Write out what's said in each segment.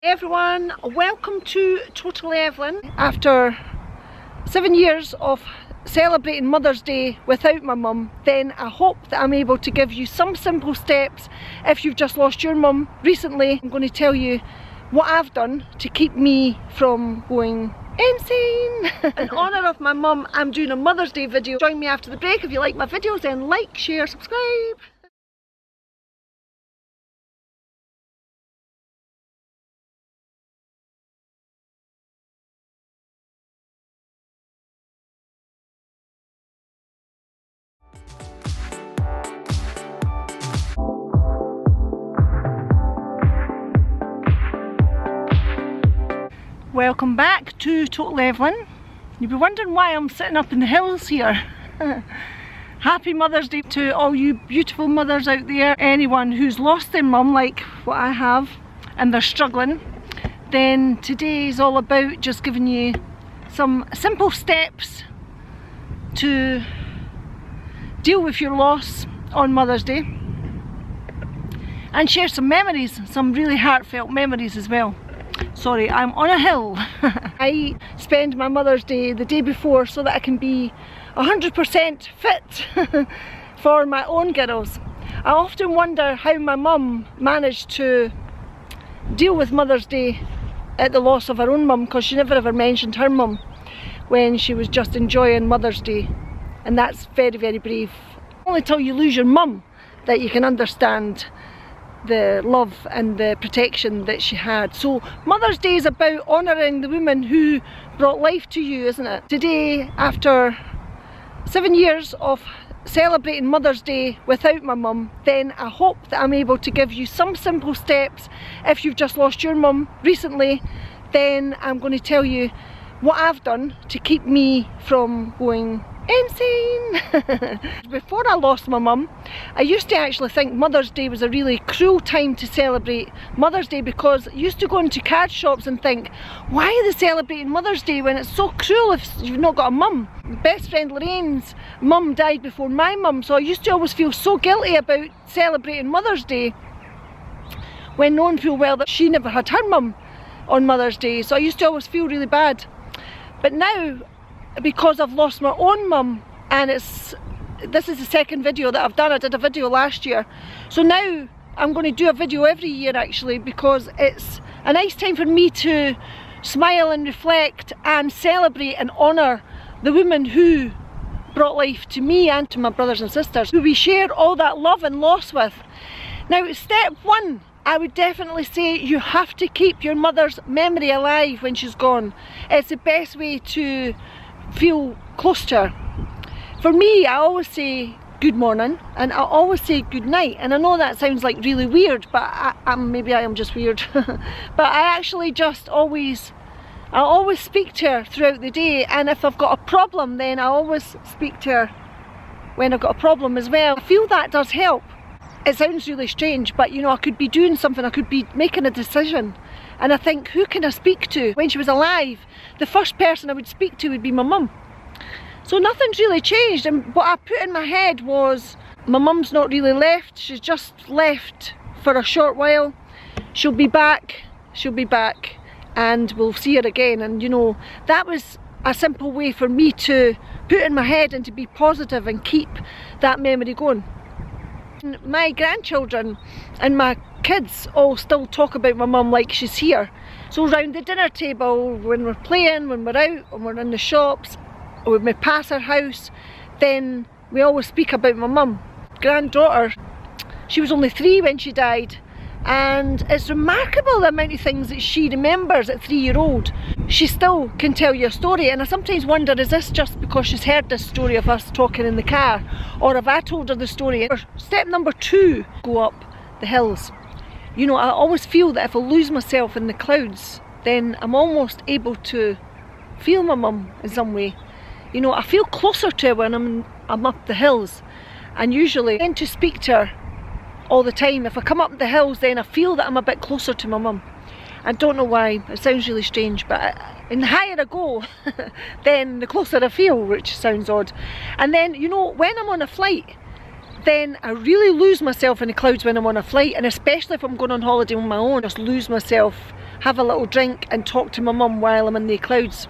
Hey everyone, welcome to Totally Evelyn. After 7 years of celebrating Mother's Day without my mum, then I hope that I'm able to give you some simple steps if you've just lost your mum recently. I'm going to tell you what I've done to keep me from going insane. In honour of my mum, I'm doing a Mother's Day video. Join me after the break. If you like my videos, then like, share, subscribe. Welcome back to Totally Evelyn. You'll be wondering why I'm sitting up in the hills here. Happy Mother's Day to all you beautiful mothers out there. Anyone who's lost their mum like what I have and they're struggling, then today is all about just giving you some simple steps to deal with your loss on Mother's Day and share some memories, some really heartfelt memories as well. Sorry, I'm on a hill. I spend my Mother's Day the day before so that I can be 100% fit for my own girls. I often wonder how my mum managed to deal with Mother's Day at the loss of her own mum, because she never ever mentioned her mum when she was just enjoying Mother's Day, and that's very, very brave. Only till you lose your mum that you can understand the love and the protection that she had. So Mother's Day is about honouring the women who brought life to you, isn't it? Today, after 7 years of celebrating Mother's Day without my mum, then I hope that I'm able to give you some simple steps if you've just lost your mum recently. Then I'm going to tell you what I've done to keep me from going insane. Before I lost my mum, I used to actually think Mother's Day was a really cruel time to celebrate Mother's Day, because I used to go into card shops and think, why are they celebrating Mother's Day when it's so cruel if you've not got a mum? My best friend Lorraine's mum died before my mum, so I used to always feel so guilty about celebrating Mother's Day when knowing full well that she never had her mum on Mother's Day. So I used to always feel really bad. But now, because I've lost my own mum, and this is the second video that I've done. I did a video last year, so now I'm going to do a video every year actually, because it's a nice time for me to smile and reflect and celebrate and honour the women who brought life to me and to my brothers and sisters, who we shared all that love and loss with. Now, step one, I would definitely say you have to keep your mother's memory alive when she's gone. It's the best way to feel close to her. For me, I always say good morning and I always say good night, and I know that sounds like really weird, but maybe I am just weird. But I actually just always speak to her throughout the day, and if I've got a problem, then I always speak to her when I've got a problem as well. I feel that does help. It sounds really strange, but you know, I could be doing something, I could be making a decision, and I think, who can I speak to? When she was alive, the first person I would speak to would be my mum. So nothing's really changed, and what I put in my head was, my mum's not really left, she's just left for a short while. She'll be back, and we'll see her again. And you know, that was a simple way for me to put in my head and to be positive and keep that memory going. My grandchildren and my kids all still talk about my mum like she's here. So around the dinner table, when we're playing, when we're out, when we're in the shops, or when we pass her house, then we always speak about my mum. Granddaughter, she was only 3 when she died, and it's remarkable the amount of things that she remembers at 3-year-old. She still can tell you a story, and I sometimes wonder, is this just because she's heard this story of us talking in the car, or have I told her the story? Step number 2, go up the hills. You know, I always feel that if I lose myself in the clouds, then I'm almost able to feel my mum in some way. You know, I feel closer to her when I'm up the hills, and usually I tend to speak to her all the time. If I come up the hills, then I feel that I'm a bit closer to my mum. I don't know why, it sounds really strange, but the higher I go, then the closer I feel, which sounds odd. And then, you know, when I'm on a flight, then I really lose myself in the clouds when I'm on a flight, and especially if I'm going on holiday on my own, I just lose myself have a little drink and talk to my mum while I'm in the clouds.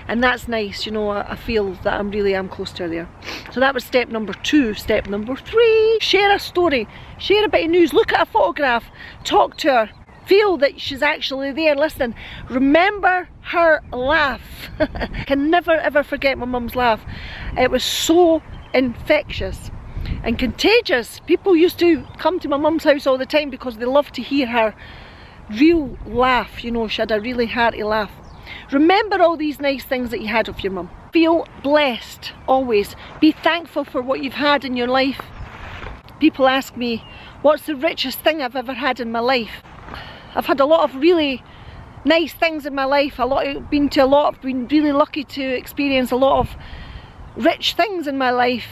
And that's nice, you know. I feel that I really am close to her there. So that was step number 2. Step number 3, share a story, share a bit of news, look at a photograph, talk to her, feel that she's actually there listening. Remember her laugh. I can never ever forget my mum's laugh. It was so infectious and contagious. People used to come to my mum's house all the time because they loved to hear her real laugh. You know, she had a really hearty laugh. Remember all these nice things that you had of your mum. Feel blessed always. Be thankful for what you've had in your life. People ask me, what's the richest thing I've ever had in my life? I've had a lot of really nice things in my life. I've been really lucky to experience a lot of rich things in my life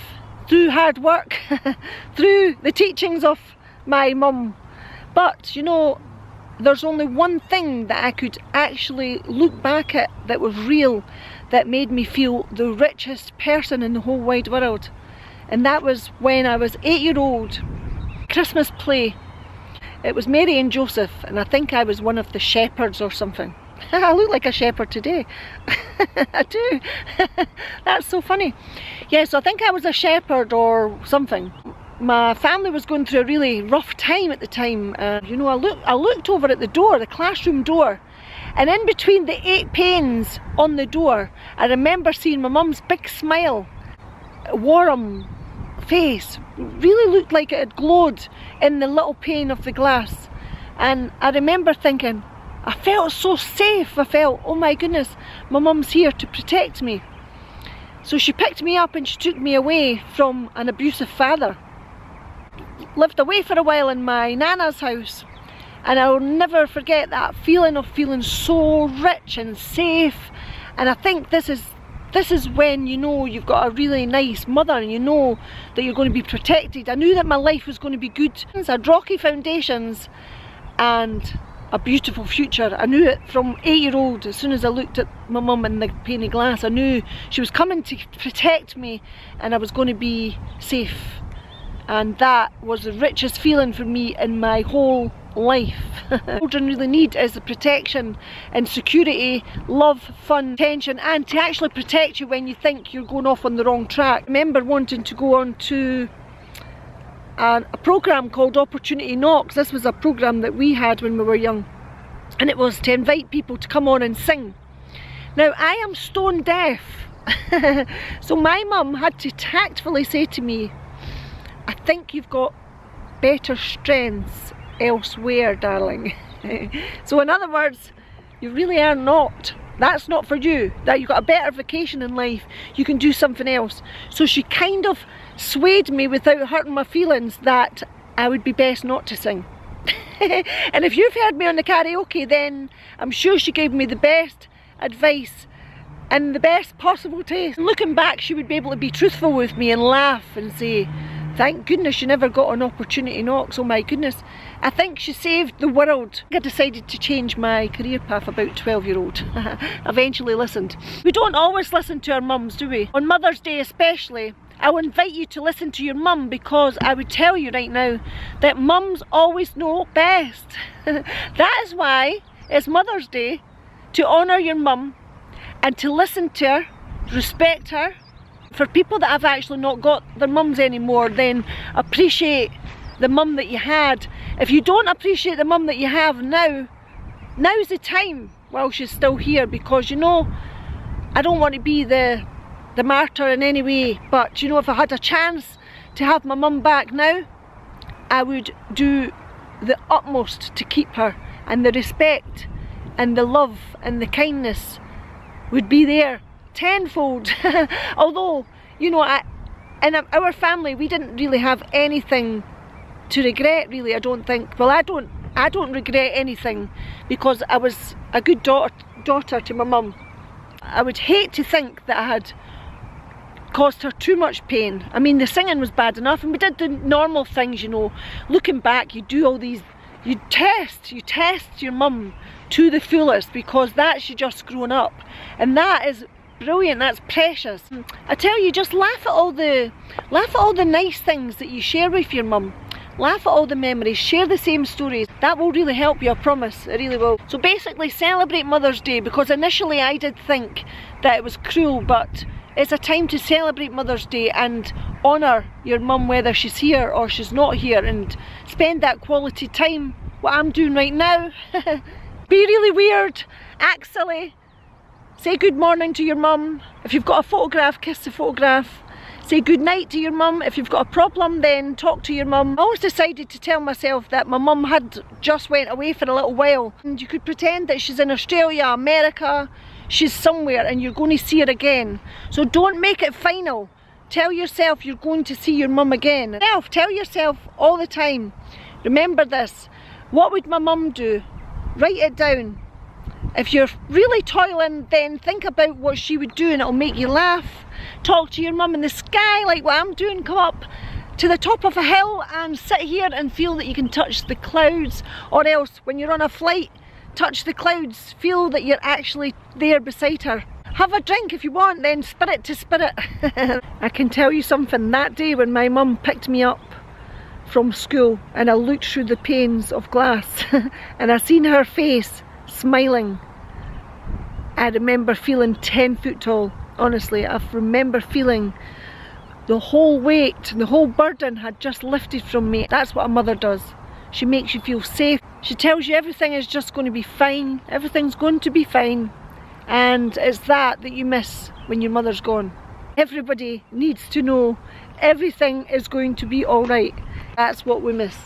through hard work, through the teachings of my mum. But you know, there's only one thing that I could actually look back at that was real, that made me feel the richest person in the whole wide world. And that was when I was 8-year-old, Christmas play. It was Mary and Joseph, and I think I was one of the shepherds or something. I look like a shepherd today. I do. That's so funny. Yeah, so I think I was a shepherd or something. My family was going through a really rough time at the time. You know, I looked over at the door, the classroom door, and in between the 8 panes on the door, I remember seeing my mum's big smile, warm face, really looked like it had glowed in the little pane of the glass. And I remember thinking, I felt so safe. I felt, oh my goodness, my mum's here to protect me. So she picked me up and she took me away from an abusive father. Lived away for a while in my nana's house, and I'll never forget that feeling of feeling so rich and safe. And I think this is when you know you've got a really nice mother and you know that you're going to be protected. I knew that my life was going to be good. I had rocky foundations and a beautiful future. I knew it from 8-year-old. As soon as I looked at my mum in the pane of glass, I knew she was coming to protect me and I was going to be safe. And that was the richest feeling for me in my whole life. Children really need is the protection and security, love, fun, attention, and to actually protect you when you think you're going off on the wrong track. I remember wanting to go on to a programme called Opportunity Knocks. This was a programme that we had when we were young, and it was to invite people to come on and sing. Now I am stone deaf, so my mum had to tactfully say to me, I think you've got better strengths elsewhere, darling. So in other words, you really are not. That's not for you. That you've got a better vocation in life. You can do something else. So she kind of swayed me without hurting my feelings that I would be best not to sing. And if you've heard me on the karaoke, then I'm sure she gave me the best advice and the best possible taste. And looking back, she would be able to be truthful with me and laugh and say, thank goodness you never got an Opportunity Knocks, oh my goodness. I think she saved the world. I decided to change my career path about 12-year-old. Eventually listened. We don't always listen to our mums, do we? On Mother's Day especially, I would invite you to listen to your mum, because I would tell you right now that mums always know best. That is why it's Mother's Day, to honour your mum and to listen to her, respect her. For people that have actually not got their mums anymore, then appreciate the mum that you had. If you don't appreciate the mum that you have now, now's the time while she's still here, because you know, I don't want to be the martyr in any way, but you know, if I had a chance to have my mum back now, I would do the utmost to keep her, and the respect and the love and the kindness would be there tenfold. Although, you know, in our family we didn't really have anything to regret, really. I don't think. Well, I don't regret anything, because I was a good daughter to my mum. I would hate to think that I had caused her too much pain. I mean, the singing was bad enough, and we did the normal things, you know. Looking back, you do all these, you test your mum to the fullest, because that's you just grown up, and that is brilliant. That's precious. I tell you, just laugh at all the nice things that you share with your mum. laugh at all the memories, share the same stories. That will really help you, I promise, it really will. So basically celebrate Mother's Day, because initially I did think that it was cruel, but it's a time to celebrate Mother's Day and honour your mum whether she's here or she's not here, and spend that quality time, what I'm doing right now. Be really weird, actually. Say good morning to your mum. If you've got a photograph, kiss the photograph. Say good night to your mum. If you've got a problem, then talk to your mum. I always decided to tell myself that my mum had just went away for a little while, and you could pretend that she's in Australia, America, she's somewhere and you're going to see her again. So don't make it final. Tell yourself you're going to see your mum again. Tell yourself all the time, remember this, what would my mum do? Write it down. If you're really toiling, then think about what she would do and it'll make you laugh. Talk to your mum in the sky like what I'm doing. Come up to the top of a hill and sit here and feel that you can touch the clouds, or else when you're on a flight, touch the clouds, feel that you're actually there beside her. Have a drink if you want, then spirit to spirit. I can tell you something, that day when my mum picked me up from school and I looked through the panes of glass and I seen her face smiling, I remember feeling 10 foot tall. Honestly, I remember feeling the whole weight and the whole burden had just lifted from me. That's what a mother does. She makes you feel safe. She tells you everything is just going to be fine. Everything's going to be fine. And it's that you miss when your mother's gone. Everybody needs to know everything is going to be alright. That's what we miss.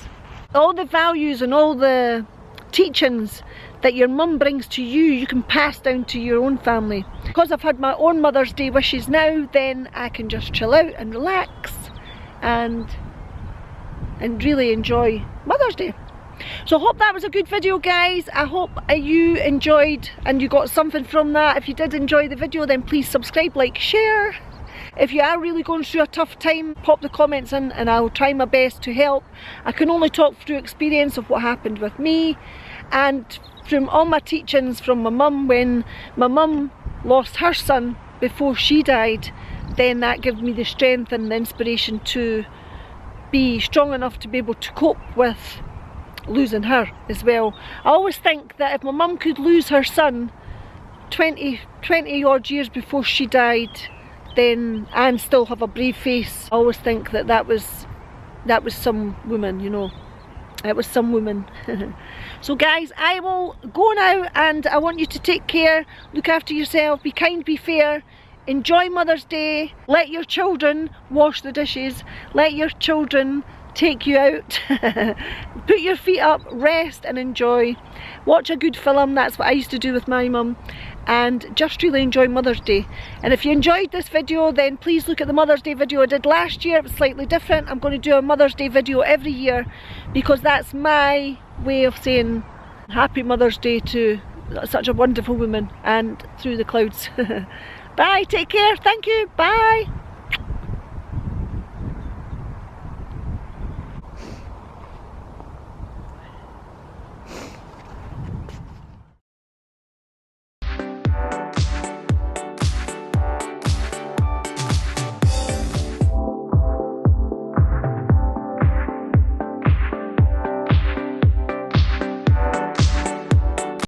All the values and all the teachings that your mum brings to you, you can pass down to your own family. Because I've had my own Mother's Day wishes now, then I can just chill out and relax and really enjoy Mother's Day. So I hope that was a good video, guys. I hope you enjoyed and you got something from that. If you did enjoy the video, then please subscribe, like, share. If you are really going through a tough time, pop the comments in and I'll try my best to help. I can only talk through experience of what happened with me, and from all my teachings from my mum. When my mum lost her son before she died, then that gave me the strength and the inspiration to be strong enough to be able to cope with losing her as well. I always think that if my mum could lose her son 20 odd years before she died, then and still have a brave face, I always think that that was some woman, you know. It was some woman. So guys, I will go now, and I want you to take care, look after yourself, be kind, be fair, enjoy Mother's Day, let your children wash the dishes, let your children take you out, put your feet up, rest and enjoy, watch a good film. That's what I used to do with my mum, and just really enjoy Mother's Day. And if you enjoyed this video, then please look at the Mother's Day video I did last year. It was slightly different. I'm going to do a Mother's Day video every year, because that's my way of saying happy Mother's Day to such a wonderful woman and through the clouds. Bye, take care, thank you, bye.